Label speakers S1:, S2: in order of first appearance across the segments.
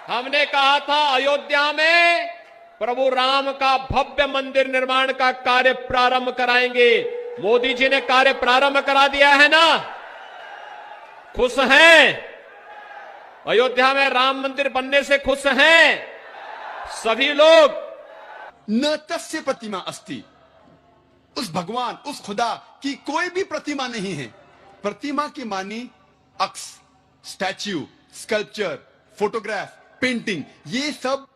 S1: हमने कहा था अयोध्या में प्रभु राम का भव्य मंदिर निर्माण का कार्य प्रारंभ कराएंगे। मोदी जी ने कार्य प्रारंभ करा दिया है ना। खुश हैं? अयोध्या में राम मंदिर बनने से खुश हैं सभी लोग।
S2: न तस्य प्रतिमा अस्ति, उस भगवान उस खुदा की कोई भी प्रतिमा नहीं है। प्रतिमा की मानी अक्स, स्टैच्यू, स्कल्पचर, फोटोग्राफ, पेंटिंग, ये सब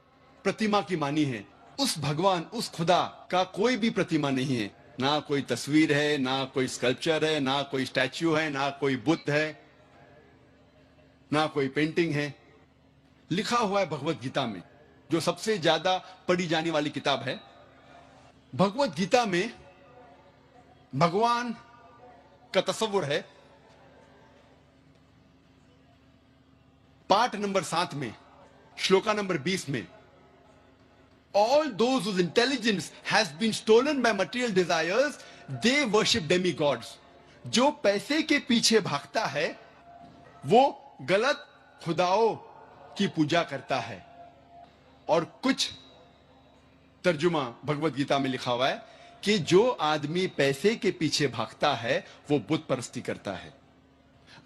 S2: प्रतिमा की मानी है। उस भगवान उस खुदा का कोई भी प्रतिमा नहीं है। ना कोई तस्वीर है, ना कोई स्कल्पचर है, ना कोई स्टैच्यू है, ना कोई बुद्ध है, ना कोई पेंटिंग है। लिखा हुआ है भगवत गीता में, जो सबसे ज्यादा पढ़ी जाने वाली किताब है। भगवत गीता में भगवान का तस्वुर है। पाठ नंबर 7 में, श्लोका नंबर 20 में, all those whose intelligence has been stolen by material desires, they worship demigods. जो पैसे के पीछे भागता है वो गलत खुदाओं की पूजा करता है। और कुछ तर्जुमा भगवत गीता में लिखा हुआ है कि जो आदमी पैसे के पीछे भागता है वो बुत परस्ती करता है।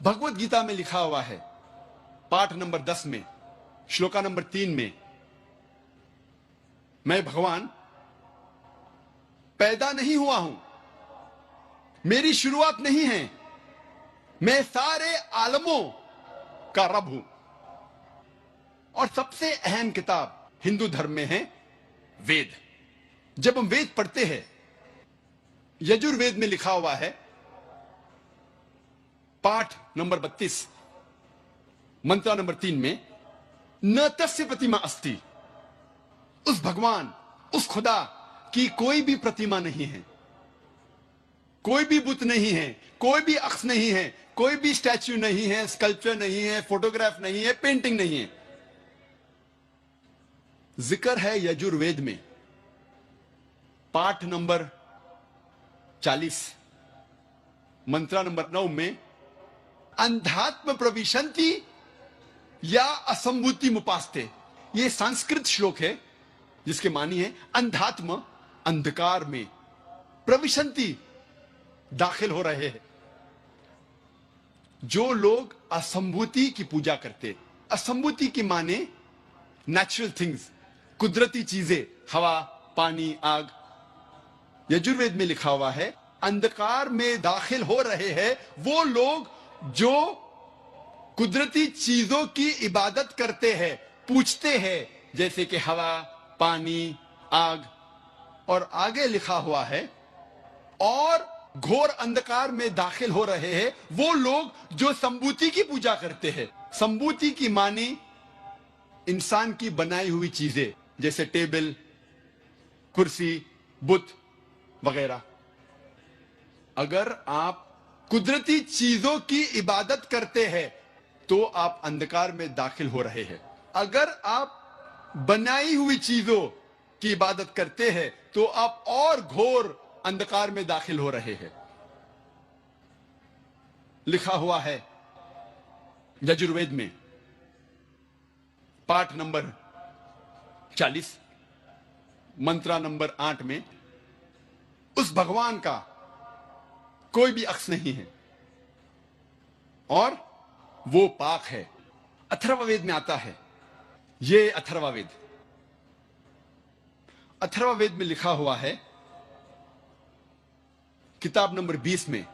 S2: भगवत गीता में लिखा हुआ है पाठ नंबर 10 में, श्लोका नंबर 3 में, मैं भगवान पैदा नहीं हुआ हूं, मेरी शुरुआत नहीं है, मैं सारे आलमों का रब हूं। और सबसे अहम किताब हिंदू धर्म में है वेद। जब हम वेद पढ़ते हैं, यजुर्वेद में लिखा हुआ है पाठ नंबर 32 मंत्र नंबर 3 में, न तस्य प्रतिमा अस्ति, उस भगवान उस खुदा की कोई भी प्रतिमा नहीं है, कोई भी बुत नहीं है, कोई भी अक्स नहीं है, कोई भी स्टैच्यू नहीं है, स्कल्पचर नहीं है, फोटोग्राफ नहीं है, पेंटिंग नहीं है। जिक्र है यजुर्वेद में पाठ नंबर 40 मंत्र नंबर 9 में, अंधात्म प्रविशंति या असंभूति मुपास्ते। यह संस्कृत श्लोक है जिसके मानी है अंधात्म, अंधकार में, प्रविशंति, दाखिल हो रहे हैं। जो लोग असंभूति की पूजा करते, असंभूति की माने नेचुरल थिंग्स, कुदरती चीजें, हवा, पानी, आग। यजुर्वेद में लिखा हुआ है अंधकार में दाखिल हो रहे हैं वो लोग जो कुदरती चीजों की इबादत करते हैं, पूछते हैं, जैसे कि हवा, पानी, आग। और आगे लिखा हुआ है और घोर अंधकार में दाखिल हो रहे हैं वो लोग जो संभूति की पूजा करते हैं। संभूति की मानी इंसान की बनाई हुई चीजें, जैसे टेबल, कुर्सी, बुत वगैरह। अगर आप कुदरती चीजों की इबादत करते हैं तो आप अंधकार में दाखिल हो रहे हैं। अगर आप बनाई हुई चीजों की इबादत करते हैं तो आप और घोर अंधकार में दाखिल हो रहे हैं। लिखा हुआ है यजुर्वेद में पाठ नंबर 40 मंत्र नंबर 8 में, उस भगवान का कोई भी अक्स नहीं है और वो पाक है। अथर्ववेद में आता है, ये अथर्ववेद, अथर्ववेद में लिखा हुआ है किताब नंबर 20 में,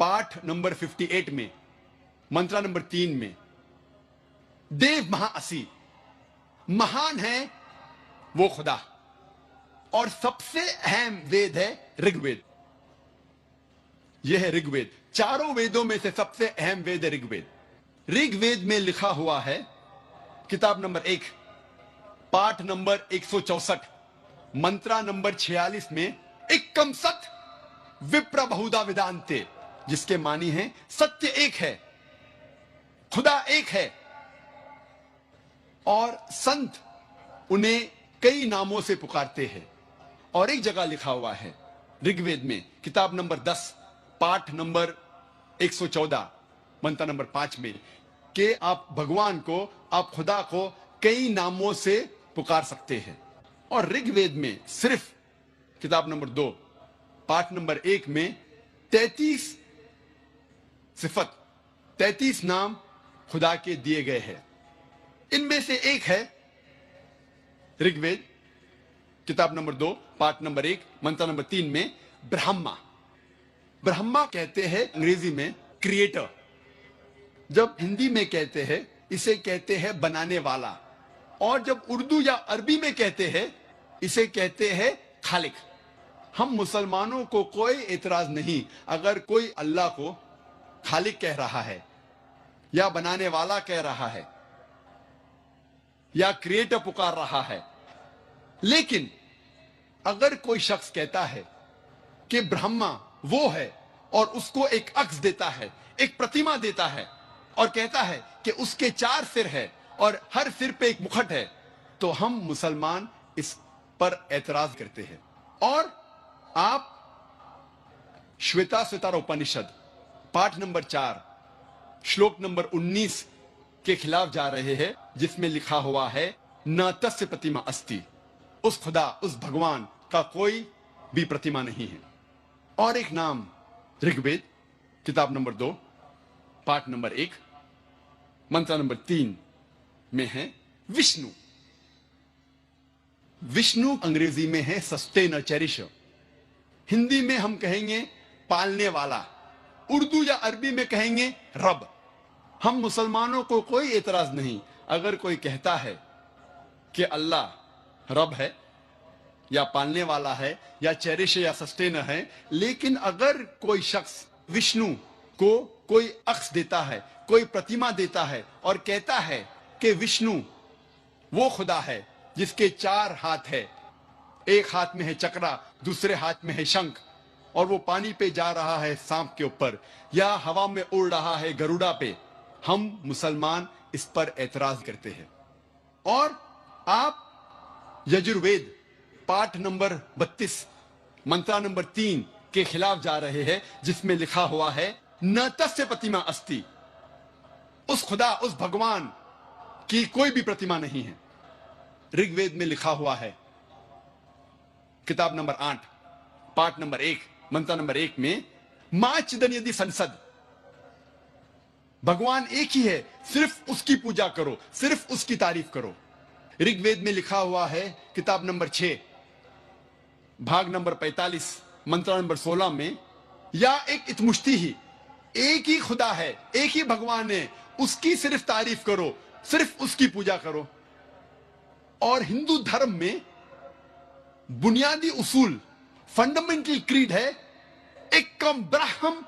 S2: पाठ नंबर 58 में, मंत्र नंबर 3 में, देव महाअसी, महान है वो खुदा। और सबसे अहम वेद है ऋग्वेद। यह है ऋग्वेद। चारों वेदों में से सबसे अहम वेद है ऋग्वेद। ऋग्वेद में लिखा हुआ है किताब नंबर 1 पाठ नंबर 164 मंत्र नंबर 46 में, एकम सत विप्र बहुधा विदांते, जिसके मानी है सत्य एक है, खुदा एक है और संत उन्हें कई नामों से पुकारते हैं। और एक जगह लिखा हुआ है ऋग्वेद में किताब नंबर 10 पाठ नंबर 114 मंत्र नंबर 5 में कि आप भगवान को, आप खुदा को कई नामों से पुकार सकते हैं। और ऋग्वेद में सिर्फ किताब नंबर 2 पाठ नंबर 1 में 33 सिफत 33 नाम खुदा के दिए गए हैं। इनमें से एक है ऋग्वेद किताब नंबर 2 पाठ नंबर 1 मंत्र नंबर 3 में ब्रह्मा। ब्रह्मा कहते हैं अंग्रेजी में क्रिएटर। जब हिंदी में कहते हैं इसे कहते हैं बनाने वाला, और जब उर्दू या अरबी में कहते हैं इसे कहते हैं खालिक। हम मुसलमानों को कोई एतराज नहीं अगर कोई अल्लाह को खालिक कह रहा है या बनाने वाला कह रहा है या क्रिएटर पुकार रहा है। लेकिन अगर कोई शख्स कहता है कि ब्रह्मा वो है और उसको एक अक्स देता है, एक प्रतिमा देता है और कहता है कि उसके 4 सिर है और हर सिर पे एक मुकुट है, तो हम मुसलमान इस पर एतराज करते हैं। और आप श्वेता स्वतार उपनिषद पाठ नंबर 4 श्लोक नंबर 19 के खिलाफ जा रहे हैं, जिसमें लिखा हुआ है न तस्य प्रतिमा अस्ति। उस खुदा, उस भगवान का कोई भी प्रतिमा नहीं है। और एक नाम ऋग्वेद किताब नंबर 2 पाठ नंबर 1 मंत्र नंबर 3 में है विष्णु। विष्णु अंग्रेजी में है सस्टेनर, चेरिशर। हिंदी में हम कहेंगे पालने वाला, उर्दू या अरबी में कहेंगे रब। हम मुसलमानों को कोई एतराज नहीं अगर कोई कहता है कि अल्लाह रब है या पालने वाला है या चेरिशर या सस्टेनर है। लेकिन अगर कोई शख्स विष्णु को कोई अक्स देता है, कोई प्रतिमा देता है और कहता है कि विष्णु वो खुदा है जिसके 4 हाथ है, एक हाथ में है चक्रा, दूसरे हाथ में है शंख, और वो पानी पे जा रहा है सांप के ऊपर या हवा में उड़ रहा है गरुड़ा पे, हम मुसलमान इस पर एतराज करते हैं। और आप यजुर्वेद पाठ नंबर 32 मंत्र नंबर 3 के खिलाफ जा रहे हैं, जिसमें लिखा हुआ है न तस्य प्रतिमा अस्ति। उस खुदा, उस भगवान की कोई भी प्रतिमा नहीं है। ऋग्वेद में लिखा हुआ है किताब नंबर 8 पाठ नंबर 1 मंत्र नंबर 1 में मां चिदन यदि संसद। भगवान एक ही है, सिर्फ उसकी पूजा करो, सिर्फ उसकी तारीफ करो। ऋग्वेद में लिखा हुआ है किताब नंबर 6 भाग नंबर 45 मंत्र नंबर 16 में या एक इतमुश्ती ही, एक ही खुदा है, एक ही भगवान है, उसकी सिर्फ तारीफ करो, सिर्फ उसकी पूजा करो। और हिंदू धर्म में बुनियादी उसूल, फंडामेंटल क्रीड है एकम ब्रह्म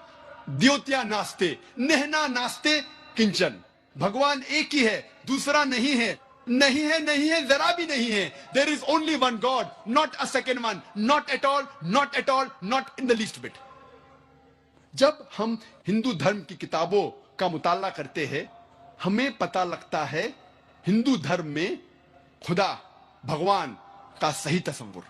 S2: द्योत्या नास्ते नेहना नास्ते किंचन। भगवान एक ही है, दूसरा नहीं है, नहीं है, नहीं है, जरा भी नहीं है। There is only one God, not a second one, not at all, not at all, not in the least bit. जब हम हिंदू धर्म की किताबों का मुताला करते हैं, हमें पता लगता है हिंदू धर्म में खुदा, भगवान का सही तस्वुर।